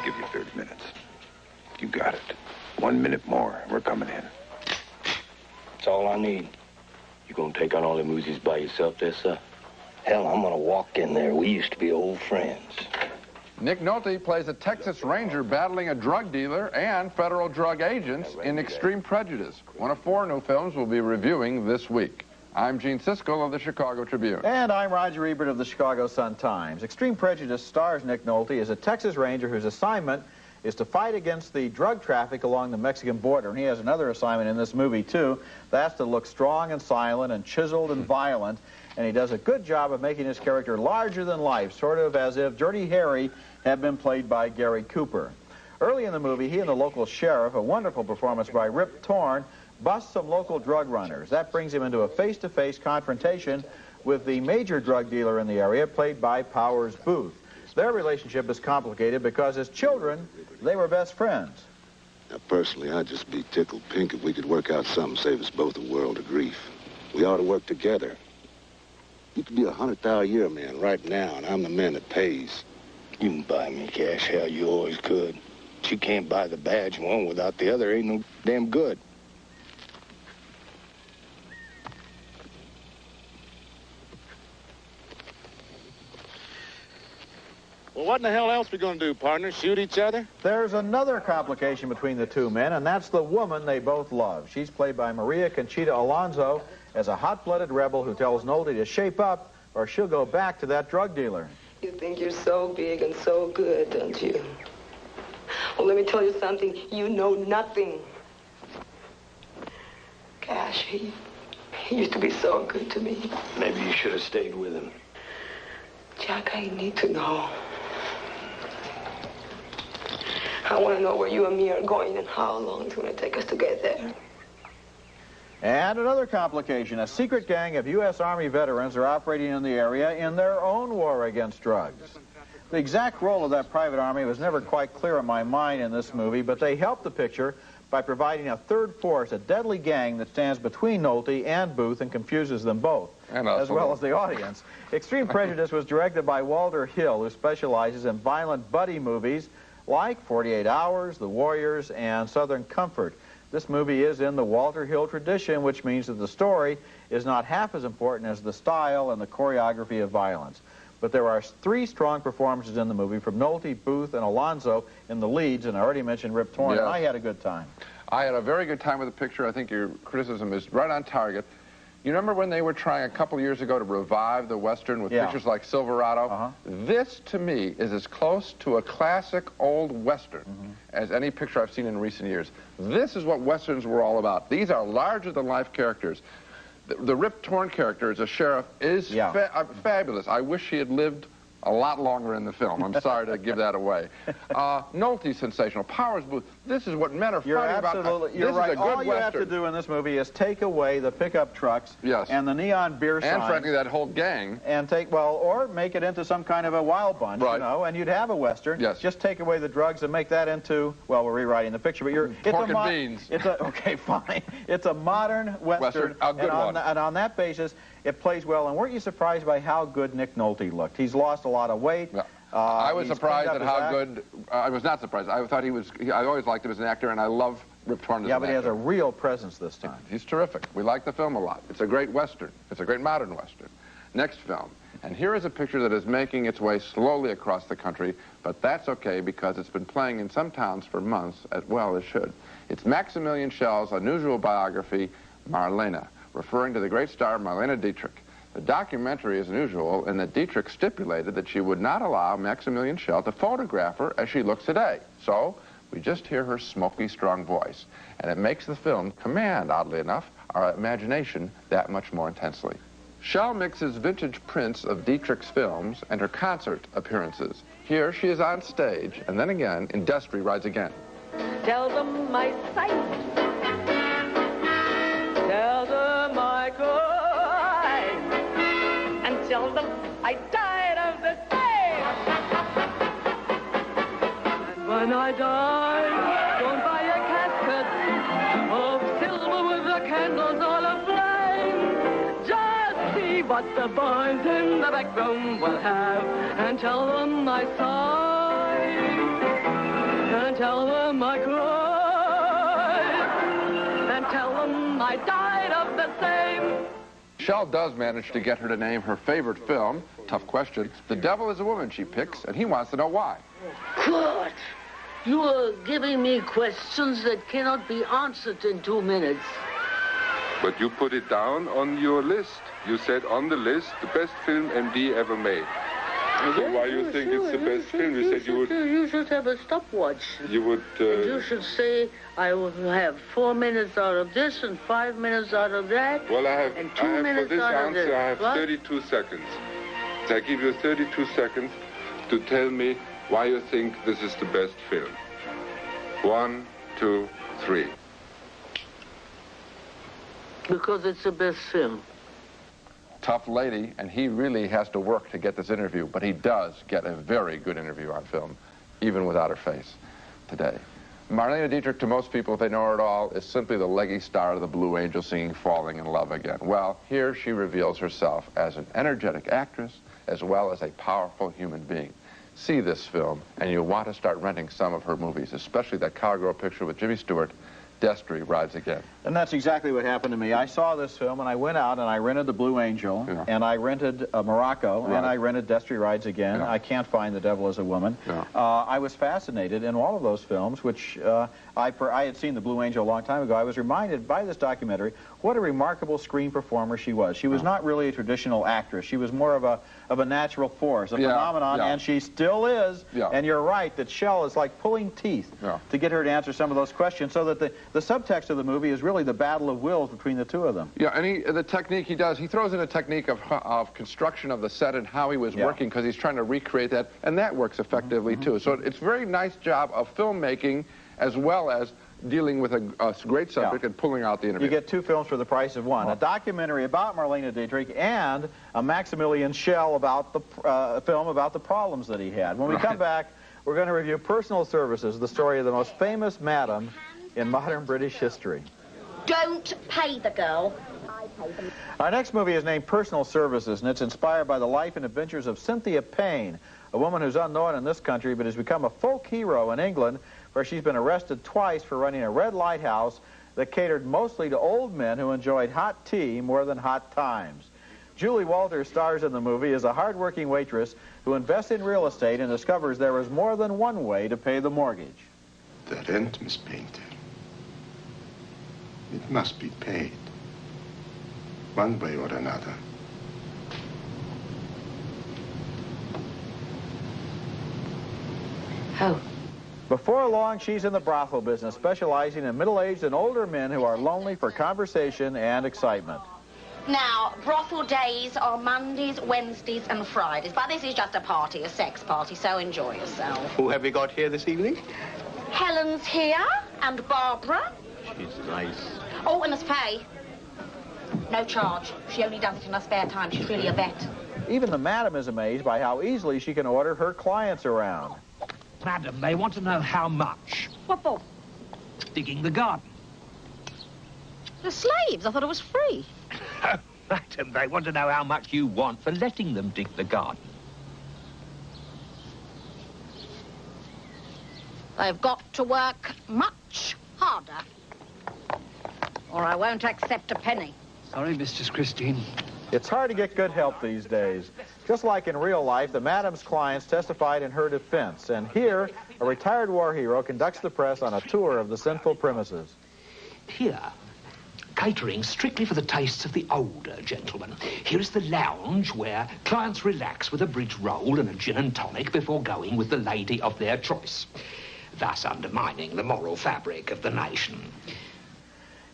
Give you 30 minutes. You got it. 1 minute more, and we're coming in. That's all I need. You gonna take on all the movies by yourself there, sir? Hell, I'm gonna walk in there. We used to be old friends. Nick Nolte plays a Texas Ranger battling a drug dealer and federal drug agents in Extreme Prejudice, one of 4 new films we'll be reviewing this week. I'm Gene Siskel of the Chicago Tribune. And I'm Roger Ebert of the Chicago Sun-Times. Extreme Prejudice stars Nick Nolte as a Texas Ranger whose assignment is to fight against the drug traffic along the Mexican border. And he has another assignment in this movie, too. That's to look strong and silent and chiseled and violent. And he does a good job of making his character larger than life, sort of as if Dirty Harry had been played by Gary Cooper. Early in the movie, he and the local sheriff, a wonderful performance by Rip Torn, busts some local drug runners. That brings him into a face-to-face confrontation with the major drug dealer in the area, played by Powers Booth. Their relationship is complicated because as children, they were best friends. Now, personally, I'd just be tickled pink if we could work out something save us both a world of grief. We ought to work together. You could be a $100,000-a-year man right now, and I'm the man that pays. You can buy me cash, hell, you always could. But you can't buy the badge. One without the other ain't no damn good. Well, what in the hell else we gonna do, partner? Shoot each other? There's another complication between the two men, and that's the woman they both love. She's played by Maria Conchita Alonso as a hot-blooded rebel who tells Nolte to shape up or she'll go back to that drug dealer. You think you're so big and so good, don't you? Well, let me tell you something. You know nothing. Gosh, he used to be so good to me. Maybe you should have stayed with him. Jack, I need to know. I want to know where you and me are going and how long it's going to take us to get there. And another complication, a secret gang of U.S. Army veterans are operating in the area in their own war against drugs. The exact role of that private army was never quite clear in my mind in this movie, but they helped the picture by providing a third force, a deadly gang that stands between Nolte and Booth and confuses them both, as well as the audience. Extreme Prejudice was directed by Walter Hill, who specializes in violent buddy movies like 48 Hours, The Warriors, and Southern Comfort. This movie is in the Walter Hill tradition, which means that the story is not half as important as the style and the choreography of violence. But there are 3 strong performances in the movie from Nolte, Booth, and Alonso in the leads, and I already mentioned Rip Torn, and I had a good time. I had a very good time with the picture. I think your criticism is right on target. You remember when they were trying a couple years ago to revive the Western with pictures like Silverado? This, to me, is as close to a classic old Western as any picture I've seen in recent years. This is what Westerns were all about. These are larger-than-life characters. The Rip Torn character as a sheriff is fabulous. I wish he had lived a lot longer in the film. I'm sorry to give that away. Nolte's sensational. Powers Booth. This is what men are fighting about. You're right. This is a good All you have to do in this movie is take away the pickup trucks and the neon beer signs. And frankly, that whole gang. And or make it into some kind of a wild bunch, you know, and you'd have a Western. Yes. Just take away the drugs and make that into, well, we're rewriting the picture, but pork and beans. Okay, fine. It's a modern Western. A good one. And on that basis, it plays well. And weren't you surprised by how good Nick Nolte looked? He's lost a lot of weight. Yeah. I was surprised at how good. I was not surprised. I thought he was. I always liked him as an actor, and I love Rip Torn as an actor. Yeah, but he has a real presence this time. He's terrific. We like the film a lot. It's a great Western. It's a great modern Western. Next film. And here is a picture that is making its way slowly across the country, but that's okay because it's been playing in some towns for months as well as should. It's Maximilian Schell's unusual biography, Marlene, referring to the great star Marlene Dietrich. The documentary is unusual in that Dietrich stipulated that she would not allow Maximilian Schell to photograph her as she looks today. So we just hear her smoky, strong voice. And it makes the film command, oddly enough, our imagination that much more intensely. Shell mixes vintage prints of Dietrich's films and her concert appearances. Here she is on stage, and then again in Destry Rides Again. Tell them my sight. Tell them I cried. And tell them I died of the same. And when I die, don't buy a casket of silver with the candles all aflame. Just see what the boys in the back room will have, and tell them I sighed, and tell them I cried, and tell them I died of the same. Shell does manage to get her to name her favorite film, tough question. The Devil is a Woman she picks, and he wants to know why. Good. You are giving me questions that cannot be answered in 2 minutes. But you put it down on your list. You said on the list, the best film MD ever made. So why you think it's the best film? You said you would... You should have a stopwatch. You would... You should say, I will have 4 minutes out of this and 5 minutes out of that. Well, I have minutes for this out of answer, this. I have What? 32 seconds. So I give you 32 seconds to tell me why you think this is the best film. 1, 2, 3. Because it's the best film. Tough lady, and he really has to work to get this interview, but he does get a very good interview on film, even without her face today. Marlene Dietrich, to most people, if they know her at all, is simply the leggy star of the Blue Angel singing Falling in Love Again. Well, here she reveals herself as an energetic actress, as well as a powerful human being. See this film, and you'll want to start renting some of her movies, especially that cowgirl picture with Jimmy Stewart, Destry Rides Again. And that's exactly what happened to me. I saw this film, and I went out, and I rented The Blue Angel, and I rented Morocco, and I rented Destry Rides Again. I Can't Find the Devil is a Woman. I was fascinated in all of those films, which I had seen The Blue Angel a long time ago. I was reminded by this documentary what a remarkable screen performer she was. She was not really a traditional actress. She was more of a natural force, a phenomenon, and she still is. And you're right that Shell is like pulling teeth to get her to answer some of those questions, so that the subtext of the movie is really the battle of wills between the two of them. Yeah, and the technique he does, he throws in a technique of construction of the set and how he was working, because he's trying to recreate that, and that works effectively too. So it's a very nice job of filmmaking as well as dealing with a great subject and pulling out the interview. You get 2 films for the price of 1. A documentary about Marlene Dietrich and a Maximilian Schell about the film about the problems that he had. When we come back, we're going to review Personal Services, the story of the most famous madam in modern British history. Don't pay the girl. Our next movie is named Personal Services, and it's inspired by the life and adventures of Cynthia Payne, a woman who's unknown in this country but has become a folk hero in England, where she's been arrested twice for running a red light house that catered mostly to old men who enjoyed hot tea more than hot times. Julie Walters stars in the movie as a hard-working waitress who invests in real estate and discovers there is more than one way to pay the mortgage. The rent, Miss Painter. It must be paid, one way or another. How? Before long, she's in the brothel business, specializing in middle-aged and older men who are lonely for conversation and excitement. Now, brothel days are Mondays, Wednesdays, and Fridays. But this is just a party, a sex party, so enjoy yourself. Who have we got here this evening? Helen's here, and Barbara. She's nice. Oh, and Miss Fay. No charge. She only does it in her spare time. She's really a vet. Even the madam is amazed by how easily she can order her clients around. Madam, they want to know how much. What for? Digging the garden. The slaves. I thought it was free. Oh, madam, they want to know how much you want for letting them dig the garden. They've got to work much harder, or I won't accept a penny. Sorry, Mistress Christine. It's hard to get good help these days. Just like in real life, the madam's clients testified in her defense. And here, a retired war hero conducts the press on a tour of the sinful premises. Here, catering strictly for the tastes of the older gentlemen. Here is the lounge where clients relax with a bridge roll and a gin and tonic before going with the lady of their choice, thus undermining the moral fabric of the nation.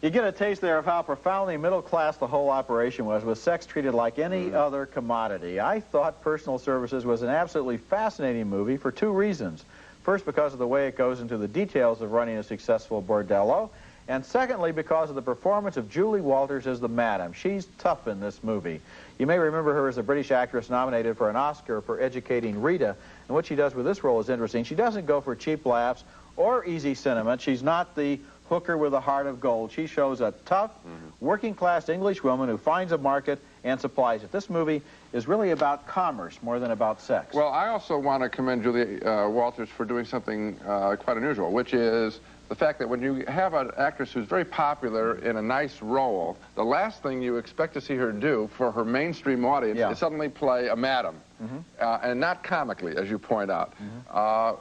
You get a taste there of how profoundly middle-class the whole operation was, with sex treated like any other commodity. I thought Personal Services was an absolutely fascinating movie for two reasons. First, because of the way it goes into the details of running a successful bordello, and secondly, because of the performance of Julie Walters as the madam. She's tough in this movie. You may remember her as a British actress nominated for an Oscar for Educating Rita, and what she does with this role is interesting. She doesn't go for cheap laughs or easy sentiment. She's not the hooker with a heart of gold. She shows a tough, working-class English woman who finds a market and supplies it. This movie is really about commerce more than about sex. Well, I also want to commend Julie Walters for doing something quite unusual, which is the fact that when you have an actress who's very popular in a nice role, the last thing you expect to see her do for her mainstream audience is suddenly play a madam, and not comically, as you point out.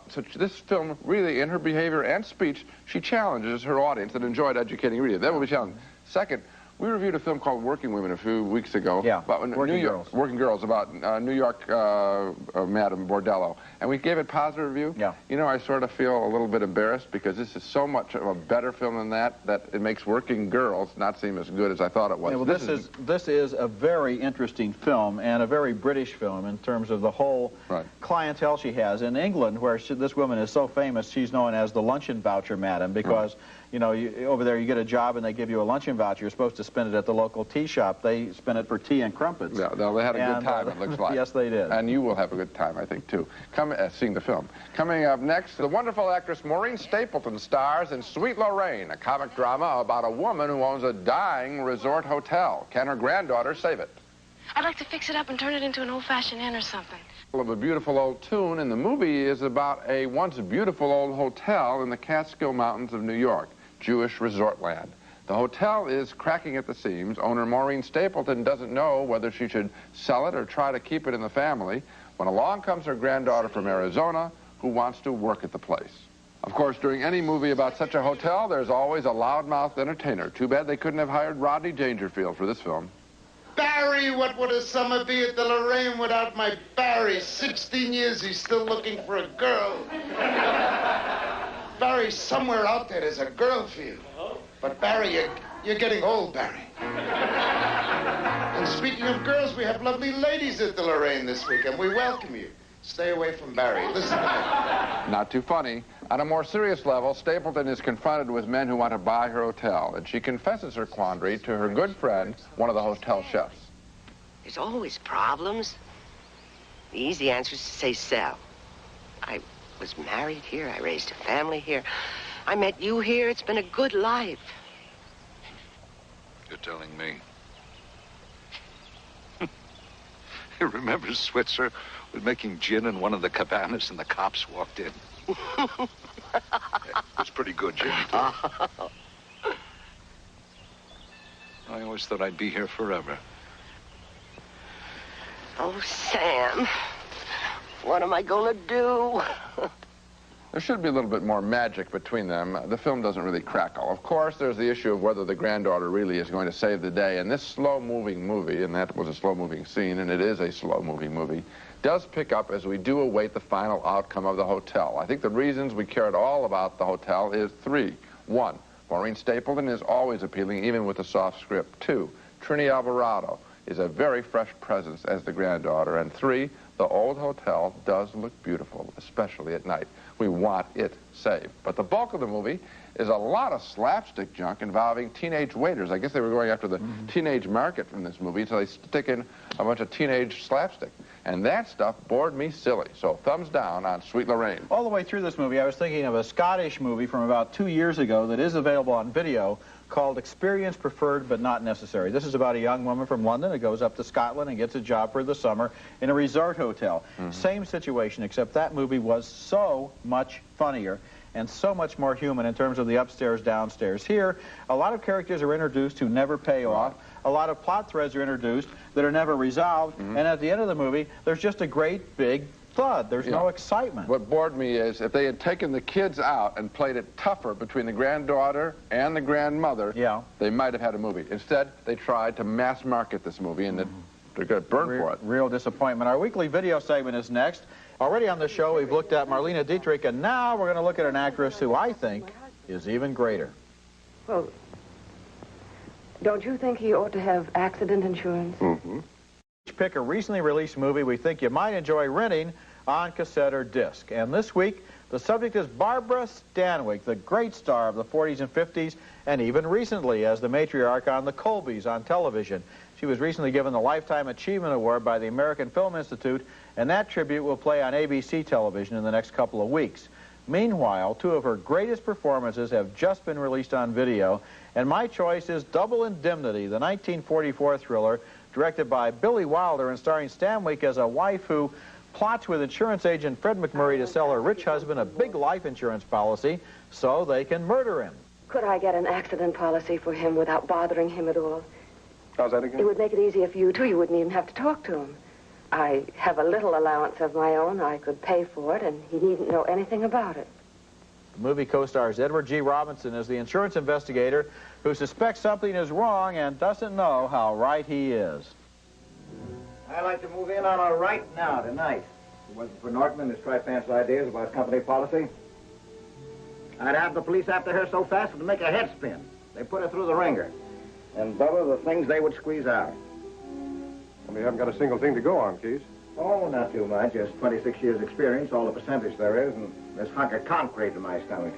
So this film, really, in her behavior and speech, she challenges her audience that enjoyed Educating Rita. That will be challenging. Second, we reviewed a film called Working Women a few weeks ago. About Working Girls, about New York Madam Bordello. And we gave it positive review. You know, I sort of feel a little bit embarrassed because this is so much of a better film than that it makes Working Girls not seem as good as I thought it was. Yeah, well, this is a very interesting film and a very British film in terms of the whole clientele she has. In England, where this woman is so famous, she's known as the luncheon voucher madam because you know, over there you get a job and they give you a luncheon voucher. You're supposed to spend it at the local tea shop. They spent it for tea and crumpets. Yeah, they had a good time, it looks like. Yes, they did. And you will have a good time, I think, too, seeing the film. Coming up next, the wonderful actress Maureen Stapleton stars in Sweet Lorraine, a comic drama about a woman who owns a dying resort hotel. Can her granddaughter save it? I'd like to fix it up and turn it into an old-fashioned inn or something. Of a beautiful old tune, and the movie is about a once beautiful old hotel in the Catskill Mountains of New York, Jewish resort land. The hotel is cracking at the seams. Owner Maureen Stapleton doesn't know whether she should sell it or try to keep it in the family when along comes her granddaughter from Arizona who wants to work at the place. Of course, during any movie about such a hotel, there's always a loudmouth entertainer. Too bad they couldn't have hired Rodney Dangerfield for this film. Barry, what would a summer be at the Lorraine without my Barry? 16 years, he's still looking for a girl. Barry, somewhere out there's a girl for you. But Barry, you're getting old, Barry. And speaking of girls, we have lovely ladies at the Lorraine this weekend. We welcome you. Stay away from Barry. Listen to me. Not too funny. On a more serious level, Stapleton is confronted with men who want to buy her hotel, and she confesses her quandary to her good friend, one of the hotel chefs. There's always problems. The easy answer is to say sell. I was married here. I raised a family here. I met you here. It's been a good life. You're telling me. You remember Switzer was making gin in one of the cabanas and the cops walked in? It was pretty good gin, too. I always thought I'd be here forever. Oh, Sam. What am I going to do? There should be a little bit more magic between them. The film doesn't really crackle. Of course, there's the issue of whether the granddaughter really is going to save the day. And this slow-moving movie, and that was a slow-moving scene, and it is a slow-moving movie, does pick up as we do await the final outcome of the hotel. I think the reasons we care at all about the hotel is three. One, Maureen Stapleton is always appealing, even with a soft script. Two, Trini Alvarado is a very fresh presence as the granddaughter. And three, the old hotel does look beautiful, especially at night. We want it saved. But the bulk of the movie is a lot of slapstick junk involving teenage waiters. I guess they were going after the teenage market from this movie, so they stick in a bunch of teenage slapstick. And that stuff bored me silly. So thumbs down on Sweet Lorraine. All the way through this movie, I was thinking of a Scottish movie from about 2 years ago that is available on video called Experience Preferred But Not Necessary. This is about a young woman from London who goes up to Scotland and gets a job for the summer in a resort hotel. Same situation, except that movie was so much funnier and so much more human in terms of the upstairs, downstairs. Here, a lot of characters are introduced who never pay off. A lot of plot threads are introduced that are never resolved. And at the end of the movie, there's just a great big thud. There's no excitement. What bored me is if they had taken the kids out and played it tougher between the granddaughter and the grandmother, they might have had a movie. Instead, they tried to mass market this movie, and they're going to burn for it. Real disappointment. Our weekly video segment is next. Already on the show, we've looked at Marlene Dietrich, and now we're going to look at an actress who I think is even greater. Well, Don't you think he ought to have accident insurance? Mm-hmm. Pick a recently released movie we think you might enjoy renting on cassette or disc. And this week, the subject is Barbara Stanwyck, the great star of the 40s and 50s, and even recently as the matriarch on The Colbys on television. She was recently given the Lifetime Achievement Award by the American Film Institute, and that tribute will play on ABC television in the next couple of weeks. Meanwhile, two of her greatest performances have just been released on video, and my choice is Double Indemnity, the 1944 thriller directed by Billy Wilder and starring Stanwyck as a wife who plots with insurance agent Fred McMurray to sell her rich husband a big life insurance policy so they can murder him. Could I get an accident policy for him without bothering him at all? How's that again? It would make it easier for you, too. You wouldn't even have to talk to him. I have a little allowance of my own. I could pay for it, and he needn't know anything about it. The movie co-stars Edward G. Robinson as the insurance investigator who suspects something is wrong and doesn't know how right he is. I'd like to move in on her right now, tonight. If it wasn't for Norton and his tri-pants ideas about company policy, I'd have the police after her so fast it would make her head spin. They put her through the ringer. And Bubba, the things they would squeeze out. Well, you haven't got a single thing to go on, Keys. Oh, not too much. Just 26 years' experience, all the percentage there is, and this hunk of concrete in my stomach.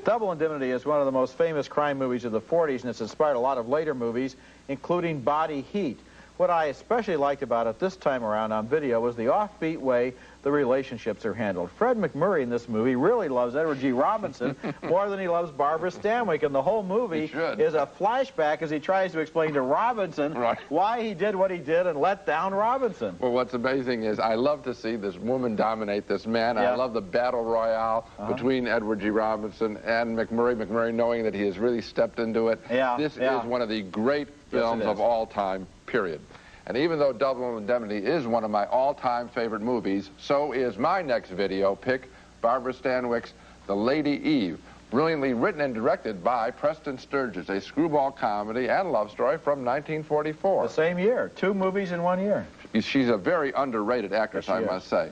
Double Indemnity is one of the most famous crime movies of the 40s, and it's inspired a lot of later movies, including Body Heat. What I especially liked about it this time around on video was the offbeat way the relationships are handled. Fred McMurray in this movie really loves Edward G. Robinson more than he loves Barbara Stanwyck, and the whole movie is a flashback as he tries to explain to Robinson why he did what he did and let down Robinson. Well, what's amazing is I love to see this woman dominate this man. I love the battle royale between Edward G. Robinson and McMurray. McMurray knowing that he has really stepped into it. This is one of the great films of all time, period. And even though Double Indemnity is one of my all-time favorite movies, so is my next video pick, Barbara Stanwyck's The Lady Eve, brilliantly written and directed by Preston Sturges, a screwball comedy and love story from 1944. The same year, 2 movies in 1 year. She's a very underrated actress, I must say.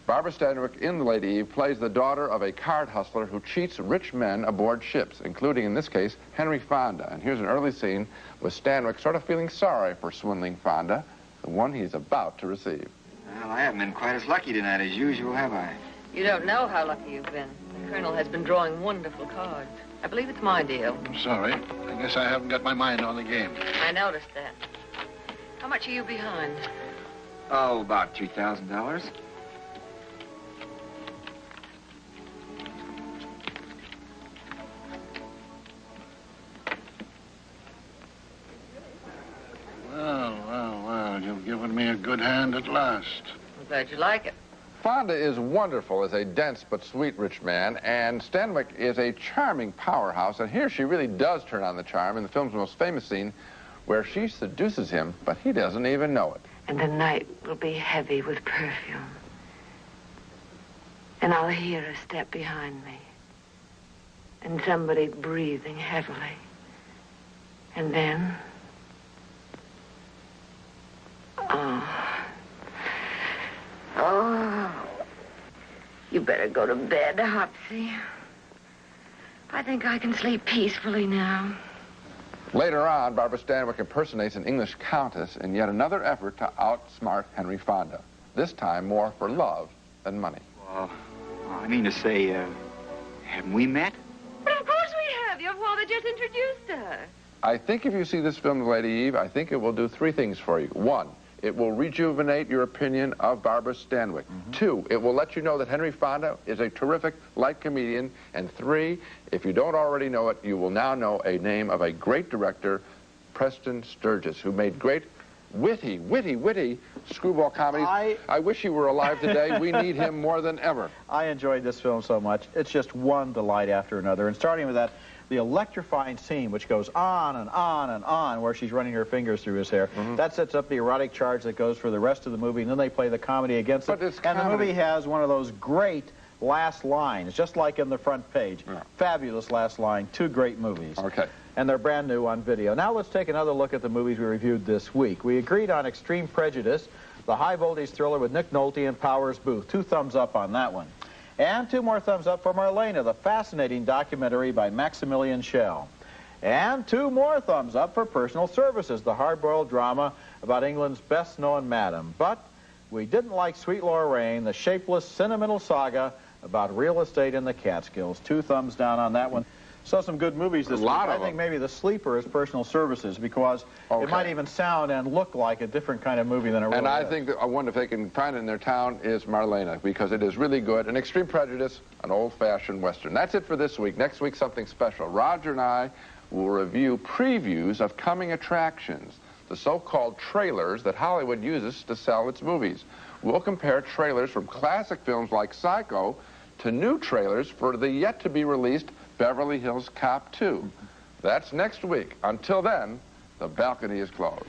Barbara Stanwyck in The Lady Eve plays the daughter of a card hustler who cheats rich men aboard ships, including, in this case, Henry Fonda. And here's an early scene with Stanwyck sort of feeling sorry for swindling Fonda, the one he's about to receive. Well, I haven't been quite as lucky tonight as usual, have I? You don't know how lucky you've been. The Colonel has been drawing wonderful cards. I believe it's my deal. I'm sorry. I guess I haven't got my mind on the game. I noticed that. How much are you behind? Oh, about $3,000. Well, you've given me a good hand at last. I'm glad you like it. Fonda is wonderful as a dense but sweet rich man, and Stanwyck is a charming powerhouse, and here she really does turn on the charm in the film's most famous scene where she seduces him, but he doesn't even know it. And the night will be heavy with perfume. And I'll hear a step behind me. And somebody breathing heavily. And then... Oh, you better go to bed, Hopsy. I think I can sleep peacefully now. Later on, Barbara Stanwyck impersonates an English countess in yet another effort to outsmart Henry Fonda, this time more for love than money. Well, I mean to say, haven't we met? But of course we have. Your father just introduced her. I think if you see this film, Lady Eve, I think it will do 3 things for you. 1, it will rejuvenate your opinion of Barbara Stanwyck. 2, it will let you know that Henry Fonda is a terrific light comedian. And 3, if you don't already know it, you will now know a name of a great director, Preston Sturges, who made great, witty screwball comedies. I wish he were alive today. We need him more than ever. I enjoyed this film so much. It's just one delight after another. And starting with the electrifying scene, which goes on and on and on, where she's running her fingers through his hair. That sets up the erotic charge that goes for the rest of the movie, and then they play the comedy against it. And the movie has one of those great last lines, just like in the front page. Fabulous last line. 2 great movies. Okay. And they're brand new on video. Now let's take another look at the movies we reviewed this week. We agreed on Extreme Prejudice, the high-voltage thriller with Nick Nolte and Powers Booth. 2 thumbs up on that one. And 2 more thumbs up for Marlene, the fascinating documentary by Maximilian Schell. And 2 more thumbs up for Personal Services, the hard-boiled drama about England's best-known madam. But we didn't like Sweet Lorraine, the shapeless, sentimental saga about real estate in the Catskills. 2 thumbs down on that one. Saw some good movies this week. I think maybe the sleeper is Personal Services because it might even sound and look like a different kind of movie than it really is. And I think that I wonder if they can find it in their town is Marlene, because it is really good. An Extreme Prejudice, an old-fashioned Western. That's it for this week. Next week, something special. Roger and I will review previews of coming attractions, the so-called trailers that Hollywood uses to sell its movies. We'll compare trailers from classic films like Psycho to new trailers for the yet-to-be-released Beverly Hills Cop 2. That's next week. Until then, the balcony is closed.